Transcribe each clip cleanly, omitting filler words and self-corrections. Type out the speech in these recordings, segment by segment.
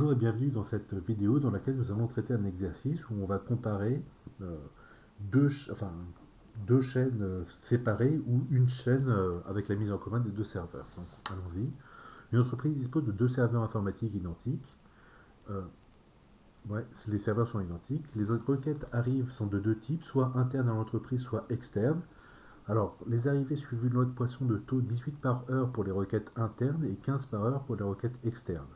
Bonjour et bienvenue dans cette vidéo dans laquelle nous allons traiter un exercice où on va comparer euh, deux chaînes séparées ou une chaîne avec la mise en commun des deux serveurs. Donc, allons-y. Une entreprise dispose de deux serveurs informatiques identiques. Euh, ouais, les serveurs sont identiques. Les requêtes arrivent sont de deux types, soit internes à l'entreprise, soit externes. Alors, les arrivées suivent une loi de Poisson de taux 18 par heure pour les requêtes internes et 15 par heure pour les requêtes externes.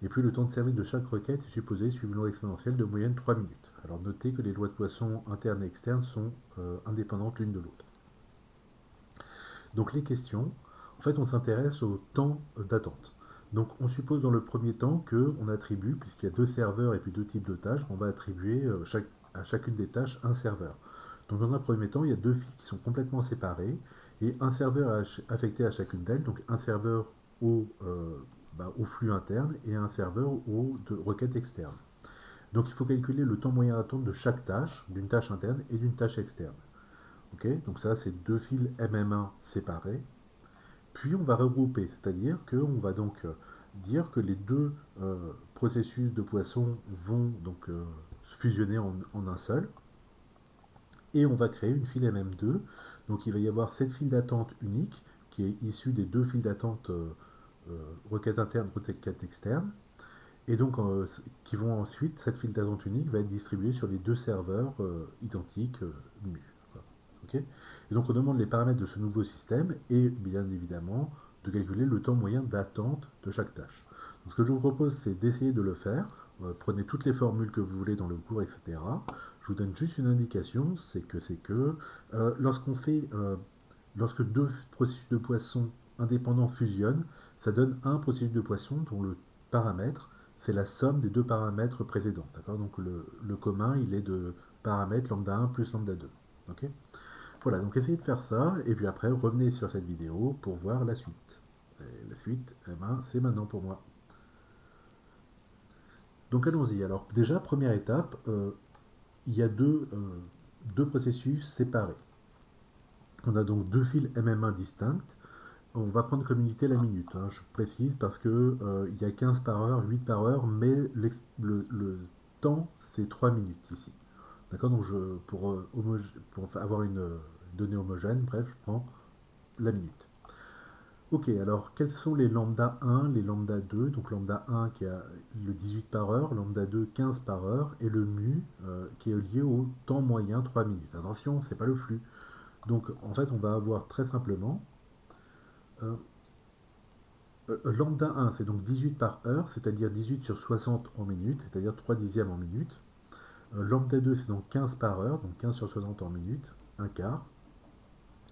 Et puis le temps de service de chaque requête est supposé suivre une loi exponentielle de moyenne 3 minutes. Alors notez que les lois de Poisson internes et externes sont indépendantes l'une de l'autre. Donc les questions, en fait on s'intéresse au temps d'attente. Donc on suppose dans le premier temps qu'on attribue, puisqu'il y a deux serveurs et puis deux types de tâches, on va attribuer à chacune des tâches un serveur. Donc dans un premier temps, il y a deux fils qui sont complètement séparés et un serveur affecté à chacune d'elles, donc un serveur au flux interne et un serveur aux requêtes externes. Donc il faut calculer le temps moyen d'attente de chaque tâche, d'une tâche interne et d'une tâche externe. Ok, donc ça c'est deux fils MM1 séparés. Puis on va regrouper, c'est-à-dire qu'on va donc dire que les deux processus de Poisson vont donc fusionner en un seul. Et on va créer une file MM2. Donc il va y avoir cette file d'attente unique qui est issue des deux files d'attente requête interne, requête externe. Et donc, qui vont ensuite, cette file d'attente unique va être distribuée sur les deux serveurs identiques mu. Okay, et donc, on demande les paramètres de ce nouveau système et bien évidemment de calculer le temps moyen d'attente de chaque tâche. Donc, ce que je vous propose, c'est d'essayer de le faire. Prenez toutes les formules que vous voulez dans le cours, etc. Je vous donne juste une indication, c'est que lorsqu'on fait, lorsque deux processus de Poisson indépendants fusionnent, ça donne un processus de Poisson dont le paramètre c'est la somme des deux paramètres précédents. Donc le commun, il est de paramètres lambda 1 plus lambda 2. Okay, voilà, donc essayez de faire ça, et puis après, revenez sur cette vidéo pour voir la suite. Et la suite, eh ben, c'est maintenant pour moi. Donc allons-y. Alors déjà, première étape, il y a deux processus séparés. On a donc deux fils MM1 distincts. On va prendre comme unité la minute, hein, je précise, parce que il y a 15 par heure, 8 par heure, mais le temps, c'est 3 minutes ici. D'accord. Donc pour avoir une donnée homogène, bref, je prends la minute. Ok, alors quels sont les lambda 1, les lambda 2? Donc lambda 1 qui a le 18 par heure, lambda 2 15 par heure, et le mu qui est lié au temps moyen 3 minutes. Attention, c'est pas le flux. Donc en fait, on va avoir très simplement euh, lambda 1, c'est donc 18 par heure, c'est-à-dire 18 sur 60 en minutes, c'est-à-dire 3 dixièmes en minute. Lambda 2, c'est donc 15 par heure, donc 15 sur 60 en minute, un quart.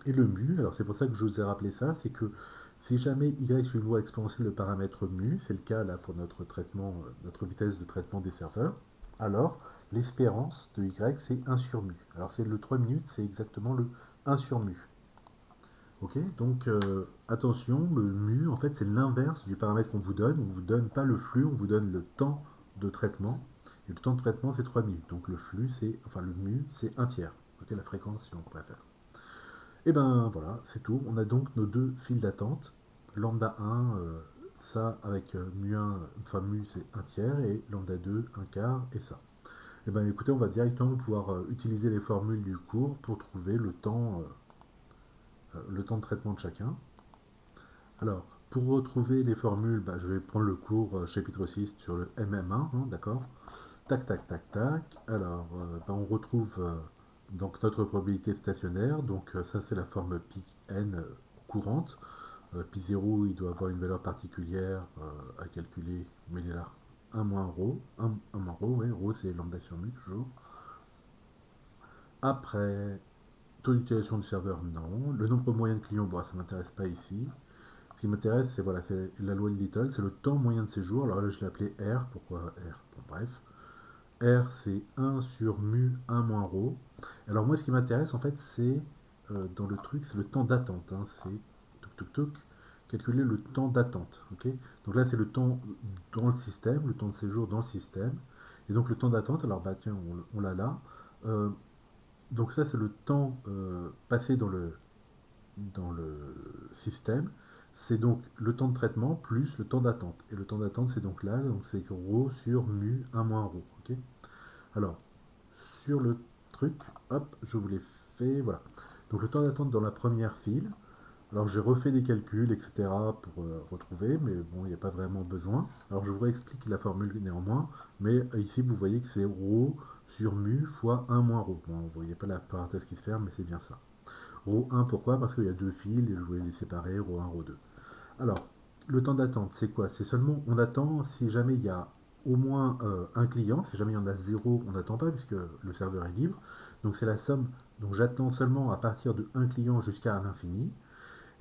Et le mu, alors c'est pour ça que je vous ai rappelé ça, c'est que si jamais y est une loi exponentielle de paramètre mu, c'est le cas là pour notre traitement, notre vitesse de traitement des serveurs, alors l'espérance de y c'est 1 sur mu. Alors c'est le 3 minutes, c'est exactement le 1 sur mu. Ok, donc attention, le mu, en fait, c'est l'inverse du paramètre qu'on vous donne. On ne vous donne pas le flux, on vous donne le temps de traitement. Et le temps de traitement, c'est 3 minutes. Donc le flux, enfin le mu, c'est un tiers. Ok, la fréquence, si on préfère. Et ben voilà, c'est tout. On a donc nos deux files d'attente. Lambda 1, ça avec mu 1, enfin mu, c'est un tiers. Et lambda 2, un quart, et ça. Et ben écoutez, on va directement pouvoir utiliser les formules du cours pour trouver le temps de traitement de chacun. Alors, pour retrouver les formules, bah, je vais prendre le cours chapitre 6 sur le MM1, hein, d'accord. Tac, tac, tac, tac. Alors, bah, on retrouve donc notre probabilité stationnaire. Donc, ça, c'est la forme pi n courante. Pi 0, il doit avoir une valeur particulière à calculer, mais il est là. 1 moins ρ. 1 moins ρ, ouais, ρ, c'est lambda sur mu, toujours. Après, taux d'utilisation du serveur, non. Le nombre moyen de clients, bon, ça ne m'intéresse pas ici. Ce qui m'intéresse, c'est voilà, c'est la loi de Little, c'est le temps moyen de séjour. Alors là, je l'ai appelé R. Pourquoi R? Bon, bref. R, c'est 1 sur mu 1 moins ρ. Alors moi, ce qui m'intéresse, en fait, c'est dans le truc, c'est le temps d'attente. Hein. C'est calculer le temps d'attente. Okay, donc là, c'est le temps dans le système, le temps de séjour dans le système. Et donc le temps d'attente, alors bah tiens, on l'a là. Euh, donc ça, c'est le temps passé dans le système. c'est donc le temps de traitement plus le temps d'attente. Et le temps d'attente, c'est donc là, donc c'est ρ sur mu 1 moins ρ. Ok. Alors, sur le truc, hop, je vous l'ai fait, voilà. Donc le temps d'attente dans la première file. Alors j'ai refait des calculs, etc. pour retrouver, mais bon, il n'y a pas vraiment besoin. Alors je vous réexplique la formule néanmoins, mais ici vous voyez que c'est ρ sur mu fois 1 moins ρ. Bon, vous voyez pas la parenthèse qui se ferme, mais c'est bien ça. ρ1, pourquoi? Parce qu'il y a deux fils et je voulais les séparer, ρ1, ρ2. Alors, le temps d'attente, c'est quoi? C'est seulement, on attend si jamais il y a au moins un client, si jamais il y en a zéro, on n'attend pas puisque le serveur est libre. Donc c'est la somme, donc j'attends seulement à partir de un client jusqu'à l'infini.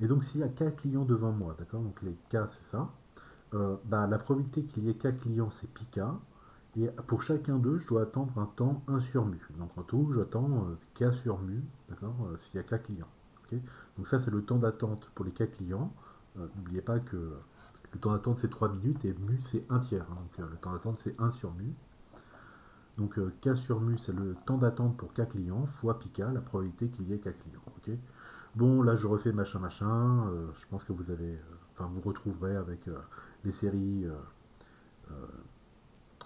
Et donc s'il y a k clients devant moi, d'accord? Donc les k c'est ça. Bah, la probabilité qu'il y ait k clients c'est pi k. Et pour chacun d'eux, je dois attendre un temps 1 sur mu. Donc en tout, j'attends k sur mu, d'accord, s'il y a k clients. Ok. Donc ça, c'est le temps d'attente pour les k clients. N'oubliez pas que le temps d'attente, c'est 3 minutes et mu, c'est un tiers. Hein. Donc le temps d'attente, c'est 1 sur mu. Donc k sur mu, c'est le temps d'attente pour k clients fois pi k, la probabilité qu'il y ait k clients. Ok. Bon, là, je refais machin machin. Je pense que vous avez, enfin, vous retrouverez avec les séries.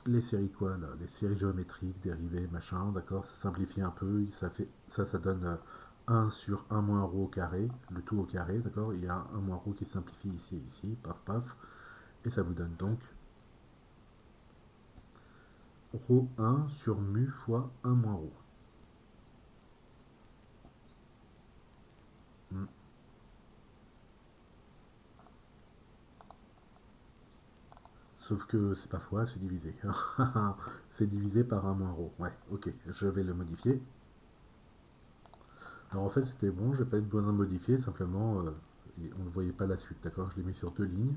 Les séries quoi là, les séries géométriques, dérivées, machin, d'accord, ça simplifie un peu, ça donne 1 sur 1 moins ρ au carré, le tout au carré, d'accord, il y a 1 moins ρ qui simplifie ici et ici, paf paf, et ça vous donne donc ρ1 sur mu fois 1 moins ρ. Hmm. Sauf que c'est pas fois, c'est divisé. C'est divisé par 1 moins ρ. Ouais, ok, je vais le modifier. Alors en fait c'était bon, j'ai pas eu besoin de modifier, simplement on ne voyait pas la suite, d'accord, je l'ai mis sur deux lignes.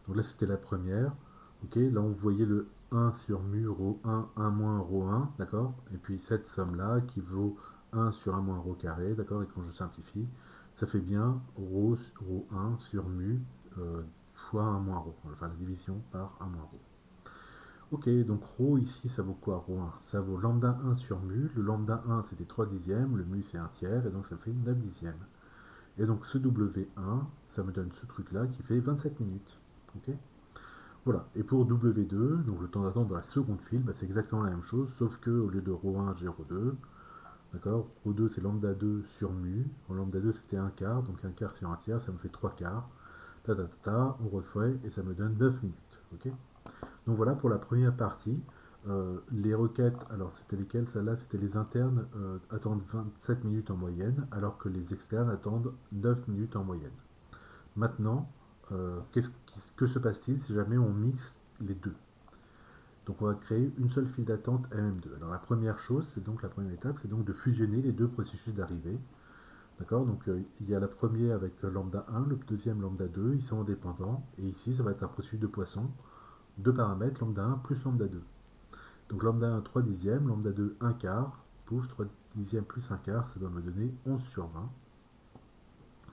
Donc là c'était la première, ok, là on voyait le 1 sur mu ρ1, 1 moins ρ1, d'accord, et puis cette somme là qui vaut 1 sur 1 moins ρ carré, d'accord, et quand je simplifie, ça fait bien ρ1 sur mu fois 1 moins ρ, enfin la division par 1 moins ρ. Ok, donc ρ ici, ça vaut quoi ρ1? Ça vaut lambda 1 sur mu. Le lambda 1, c'était 3 dixièmes. Le mu, c'est un tiers. Et donc, ça me fait 9 dixièmes. Et donc, ce W1, ça me donne ce truc-là qui fait 27 minutes. Ok. Voilà. Et pour W2, donc le temps d'attente dans la seconde file, bah, c'est exactement la même chose, sauf que au lieu de ρ1, j'ai ρ2. D'accord. Ρ2, c'est lambda 2 sur mu. En lambda 2, c'était un quart. Donc, un quart sur un tiers, ça me fait 3 quarts. Ta, ta, ta, ta, on refait et ça me donne 9 minutes. Ok. Donc voilà pour la première partie. Les requêtes, alors c'était lesquelles? Celles-là, c'était les internes attendent 27 minutes en moyenne, alors que les externes attendent 9 minutes en moyenne. Maintenant, que se passe-t-il si jamais on mixe les deux? Donc on va créer une seule file d'attente MM2. Alors la première chose, c'est donc la première étape, c'est donc de fusionner les deux processus d'arrivée. D'accord. Donc il y a la première avec lambda 1, le deuxième lambda 2, ils sont indépendants. Et ici, ça va être un processus de Poisson. Deux paramètres, lambda 1 plus lambda 2. Donc lambda 1, 3 dixièmes, lambda 2, 1 quart. Pouf, 3 dixièmes plus 1 quart, ça doit me donner 11 sur 20.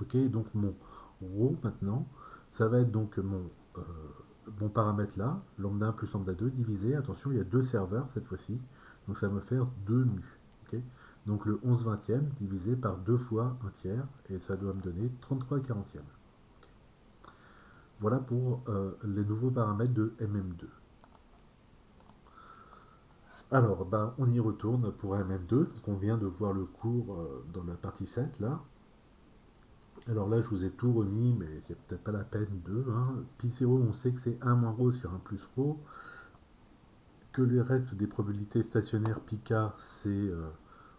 Ok, donc mon ρ maintenant, ça va être donc mon paramètre là, lambda 1 plus lambda 2, divisé, attention, il y a deux serveurs cette fois-ci, donc ça va me faire 2 mu. Ok, donc le 11 vingtième divisé par 2 fois 1 tiers, et ça doit me donner 33 quarantièmes. Okay. Voilà pour les nouveaux paramètres de MM2. Alors, bah, on y retourne pour MM2. Donc, on vient de voir le cours dans la partie 7, là. Alors là, je vous ai tout remis, mais il n'y a peut-être pas la peine de. Hein. Pi 0, on sait que c'est 1 moins ρ sur 1 plus ρ. Que le reste des probabilités stationnaires pi k, c'est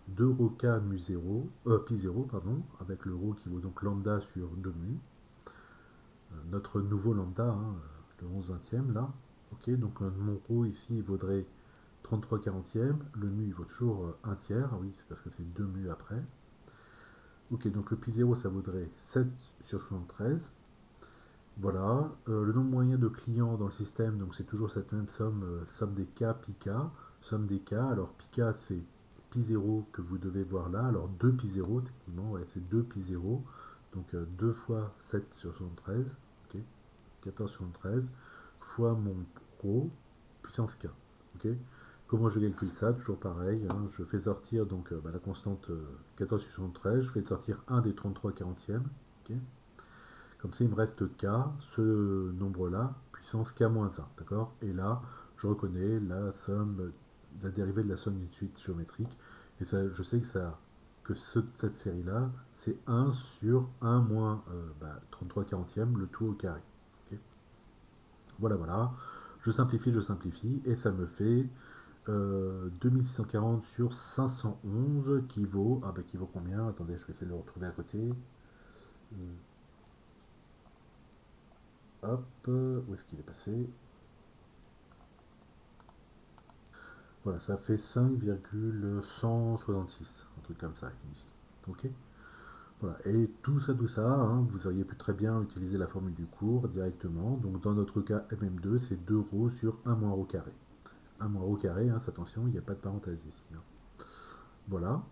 2 ρ k mu 0, pi 0, pardon, avec le ρ qui vaut donc lambda sur 2 mu. Notre nouveau lambda, hein, le 11 vingtième, là. Ok, donc mon ρ ici, il vaudrait 33 quarantièmes, le mu il vaut toujours 1 tiers, ah oui c'est parce que c'est 2 mu après. Ok, donc le pi 0 ça vaudrait 7 sur 73. Voilà, le nombre moyen de clients dans le système, donc c'est toujours cette même somme, somme des k, pi k, somme des k. Alors pi k c'est pi 0 que vous devez voir là, alors 2 pi 0 techniquement, ouais, c'est 2 pi 0, donc 2 fois 7 sur 73, ok, 14 sur 73, fois mon ρ puissance k, ok. Comment je calcule ça? Toujours pareil, hein, je fais sortir donc la constante 14 sur 73, je fais sortir un des 33 quarantièmes. Okay. Comme ça, il me reste k, ce nombre-là, puissance k-1, d'accord? Et là, je reconnais la somme, la dérivée de la somme d'une suite géométrique. Et ça, je sais que, cette série-là, c'est 1 sur 1 moins 33 quarantième, le tout au carré. Ok. Voilà, voilà. Je simplifie, et ça me fait 2640 sur 511 qui vaut combien? Attendez, je vais essayer de le retrouver à côté. Hop, où est-ce qu'il est passé? Voilà, ça fait 5,166, un truc comme ça ici. Ok. Voilà, et tout ça, hein, vous auriez pu très bien utiliser la formule du cours directement. Donc dans notre cas, MM2, c'est 2 ρ sur 1 moins ρ carré. 1 moins ρ carré, hein, attention, il n'y a pas de parenthèse ici. Hein. Voilà.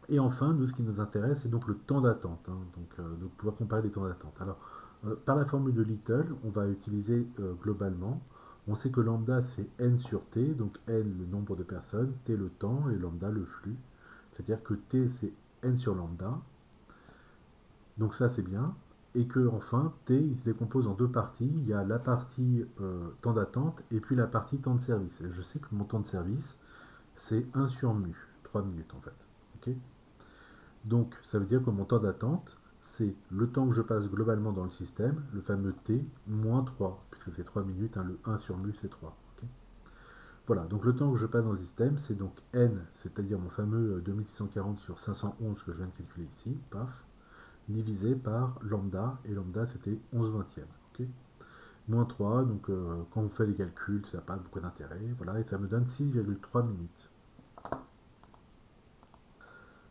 Et enfin, nous, ce qui nous intéresse, c'est donc le temps d'attente. Hein. Donc pouvoir comparer les temps d'attente. Alors, par la formule de Little, on va utiliser globalement. On sait que lambda, c'est n sur t, donc n le nombre de personnes, t le temps, et lambda le flux. C'est-à-dire que t, c'est n sur lambda. Donc ça, c'est bien. Et que enfin, t, il se décompose en deux parties. Il y a la partie temps d'attente et puis la partie temps de service. Et je sais que mon temps de service, c'est 1 sur mu, 3 minutes en fait. Ok. Donc, ça veut dire que mon temps d'attente, c'est le temps que je passe globalement dans le système, le fameux t, moins 3, puisque c'est 3 minutes, hein, le 1 sur mu, c'est 3. Ok. Voilà, donc le temps que je passe dans le système, c'est donc n, c'est-à-dire mon fameux 2640 sur 511 que je viens de calculer ici, paf, divisé par lambda, et lambda, c'était 11 vingtième. Ok. Moins 3, donc quand vous faites les calculs, ça n'a pas beaucoup d'intérêt, voilà, et ça me donne 6,3 minutes.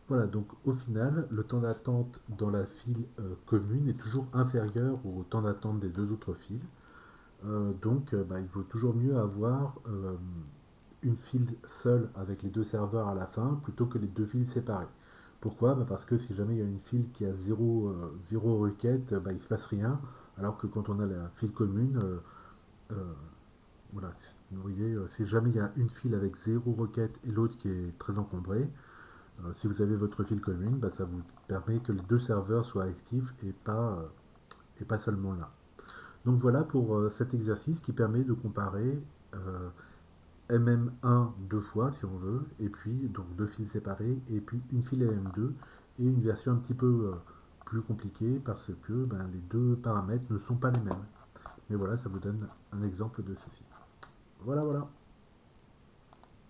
Voilà, donc au final, le temps d'attente dans la file commune est toujours inférieur au temps d'attente des deux autres files. Il vaut toujours mieux avoir une file seule avec les deux serveurs à la fin plutôt que les deux files séparées. Pourquoi? Parce que si jamais il y a une file qui a zéro requête, il ne se passe rien. Alors que quand on a la file commune, euh, voilà, vous voyez, si jamais il y a une file avec zéro requête et l'autre qui est très encombrée, si vous avez votre file commune, ça vous permet que les deux serveurs soient actifs et pas seulement l'un. Donc voilà pour cet exercice qui permet de comparer MM1 deux fois si on veut, et puis donc deux files séparées, et puis une file MM2, et une version un petit peu plus compliquée parce que les deux paramètres ne sont pas les mêmes. Mais voilà, ça vous donne un exemple de ceci. Voilà, voilà.